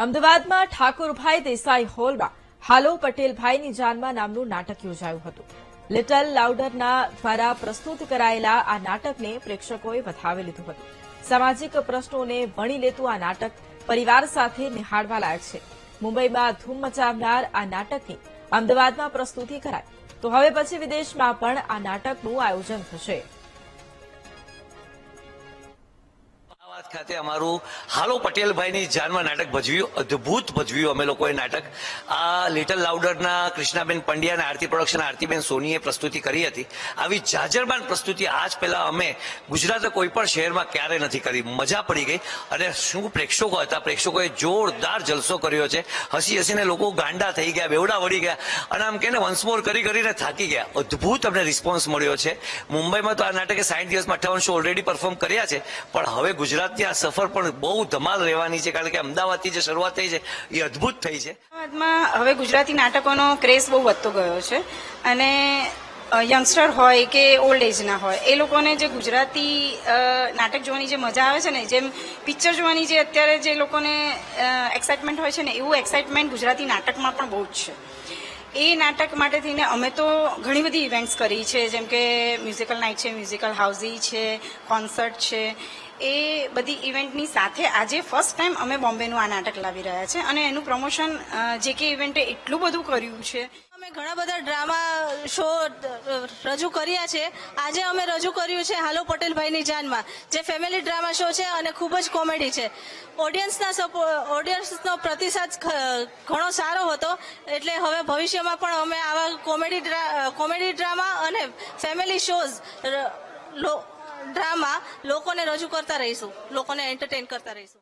અમદાવાદમાં ઠાકોરભાઈ દેસાઈ હોલમાં હાલો પટેલભાઈની જાનમાં નામનું નાટક યોજાયું હતું. લિટલ લાઉડરના દ્વારા પ્રસ્તુત કરાયેલા આ નાટકને પ્રેક્ષકોએ વધાવી લીધું હતું. સામાજિક પ્રશ્નોને વણી લેતું આ નાટક પરિવાર સાથે નિહાળવા લાયક છે. મુંબઈમાં ધૂમ મચાવનાર આ નાટકની અમદાવાદમાં પ્રસ્તુતિ કરાઈ તો હવે પછી વિદેશમાં પણ આ નાટકનું આયોજન થશે. ખાતે અમારું હાલો પટેલભાઈની જાનમાં નાટક ભજવ્યું, અદ્ભુત ભજવ્યું અમે લોકોએ નાટક. આ લિટલ લાઉડરના કૃષ્ણાબેન પંડ્યા અને આરતી પ્રોડક્શન આરતીબેન સોનીએ પ્રસ્તુતિ કરી હતી. આવી જાજરમાન પ્રસ્તુતિ આજ પહેલા અમે ગુજરાતના કોઈ પણ શહેરમાં ક્યારે નથી કરી. મજા પડી ગઈ અને શું પ્રેક્ષકો હતા, પ્રેક્ષકોએ જોરદાર જલસો કર્યો છે. હસી હસીને લોકો ગાંડા થઈ ગયા, બેવડા વળી ગયા અને આમ કે વન્સ મોર કરીને થાકી ગયા. અદ્ભુત અમને રિસ્પોન્સ મળ્યો છે. મુંબઈમાં તો આ નાટકે 60 દિવસમાં 58 શો ઓલરેડી પરફોર્મ કર્યા છે, પણ હવે ગુજરાત આ સફર પણ બહુ ધમાલ રહેવાની છે, કારણ કે અમદાવાદથી જે શરૂઆત થઈ છે એ અદ્ભુત થઈ છે. અમદાવાદમાં હવે ગુજરાતી નાટકોનો ક્રેઝ બહુ વધતો ગયો છે અને યંગસ્ટર હોય કે ઓલ્ડ એજના હોય એ લોકોને જે ગુજરાતી નાટક જોવાની જે મજા આવે છે ને, જેમ પિક્ચર જોવાની જે અત્યારે જે લોકોને એક્સાઇટમેન્ટ હોય છે ને, એવું એક્સાઇટમેન્ટ ગુજરાતી નાટકમાં પણ બહુ જ છે. એ નાટક માટે થઈને અમે તો ઘણી બધી ઇવેન્ટ્સ કરી છે, જેમ કે મ્યુઝિકલ નાઇટ છે, મ્યુઝિકલ હાઉઝી છે, કોન્સર્ટ છે. એ બધી ઇવેન્ટની સાથે આજે ફર્સ્ટ ટાઈમ અમે બોમ્બેનું આ નાટક લાવી રહ્યા છે અને એનું પ્રમોશન જે કે ઇવેન્ટે એટલું બધું કર્યું છે. અમે ઘણા બધા ડ્રામા શો રજૂ કર્યા છે. આજે અમે રજૂ કર્યું છે હાલો પટેલભાઈની જાનમાં, જે ફેમિલી ડ્રામા શો છે અને ખૂબ જ કોમેડી છે. ઓડિયન્સનો પ્રતિસાદ ઘણો સારો હતો, એટલે હવે ભવિષ્યમાં પણ અમે આવા કોમેડી ડ્રામા અને ફેમિલી શોઝ ડ્રામા લોકોને રજૂ કરતા રહીશું, લોકોને એન્ટરટેન કરતા રહીશું.